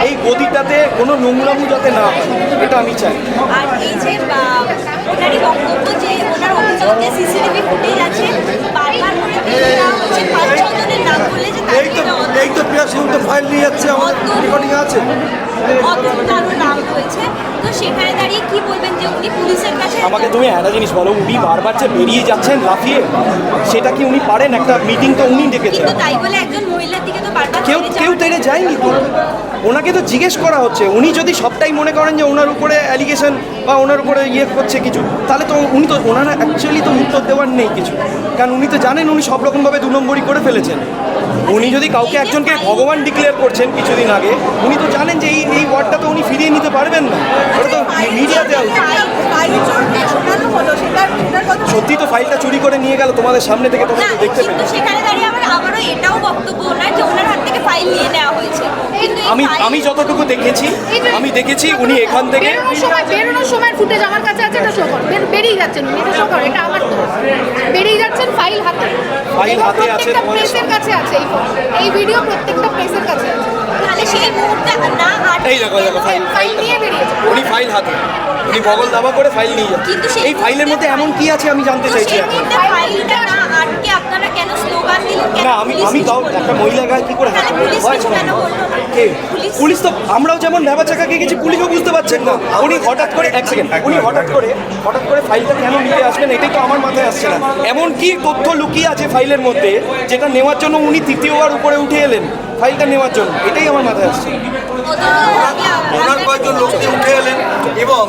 এই গদিটাতে কোনো নোংরামু যাতে না হয়, এটা আমি চাই। আর এই যে ওনারই বক্তব্য যে ওনার অভিযোগ যে সিসিটিভি ফুটেজ আছে, বারবার করে বেরিয়ে দেওয়া হচ্ছে 5-6 জনের নাম বললে যে এই তো প্রেস রুমে ফাইল নিয়ে যাচ্ছে, আমাদের রেকর্ডিং আছে, অতটারও নাম রয়েছে। তো সেখানে দাঁড়িয়ে কি বলবেন যে উনি পুলিশের কাছে আমাকে তুমি একটা জিনিস বলো, উনি বারবার যে বেরিয়ে যাচ্ছেন লাফিয়ে, সেটা কি উনি পারেন? একটা মিটিং তো উনি ডেকেছেন, কিন্তু তাই বলে একজন মহিলার দিকে তো বারবার কেউ তেড়ে যায়নি তো। ওনাকে তো জিজ্ঞেস করা হচ্ছে, উনি যদি সবটাই মনে করেন যে ওনার উপরে অ্যালিগেশন বা ওনার উপরে ইয়ে করছে কিছু, তাহলে তো উনি তো ওনারা অ্যাকচুয়ালি তো উত্তর দেওয়ার নেই কিছু, কারণ উনি তো জানেন উনি সব রকমভাবে 2 নম্বরই করে ফেলেছেন। উনি যদি কাউকে একজনকে ভগবান ডিক্লেয়ার করছেন কিছুদিন আগে, উনি তো জানেন যে এই ওয়ার্ডটা তো উনি ফিরিয়ে নিতে পারবেন না, ওটা তো মিডিয়াতে সত্যি তো ফাইলটা চুরি করে নিয়ে গেল তোমাদের সামনে থেকে, তোমরা তো দেখতে পেলে। কিন্তু সেখানে দাঁড়িয়ে আবারও এটাও বক্তব্য ওনার যে ওনার হাত থেকে ফাইল নিয়ে নেওয়া হয়েছে। কিন্তু আমি যতটুকু দেখেছি উনি এখান থেকে বেরোনোর সময় ফুটেজ আমার কাছে আছে, এটা শো কর, বেরিয়ে যাচ্ছেন উনি, এটা শো কর, এটা আমার তো বেরিয়ে যাচ্ছেন ফাইল হাতে আছে, প্রেসের কাছে আছে, এই ভিডিও প্রত্যেকটা প্রেসের কাছে আছে। তাহলে সেই মুহূর্তে না এই দেখো ফাইল নিয়ে বেরিয়েছে উনি ফাইল হাতে, উনি বগল দাবা করে ফাইল নিয়ে যাচ্ছেন। কিন্তু এই ফাইলের মধ্যে এমন কি আছে আমি জানতে চাইছি এখন। ফাইলটা না আটকে আপনারা কেন স্লোগান দিলেন? না আমি তাও একটা মহিলা গায়ে কি করে হাত তাহলে পুলিশ কিছু কেন বললো না? কে? পুলিশ তো আমরাও যেমন ভেবা চাকাকে গেছি, পুলিশও বুঝতে পারছেন না। উনি হঠাৎ করে এক সেকেন্ড উনি হঠাৎ করে ফাইলটা কেন নিতে আসবেন, এটাই তো আমার মাথায় আসছে না। এমন কি তথ্য লুকিয়ে আছে ফাইলের মধ্যে যেটা নেওয়ার জন্য উনি তৃতীয়বার উপরে উঠে এলেন ফাইলটা নেওয়ার জন্য, এটাই আমার মাথায় আসছে। ওনার ওনার কয়েকজন লোক উঠে এলেন এবং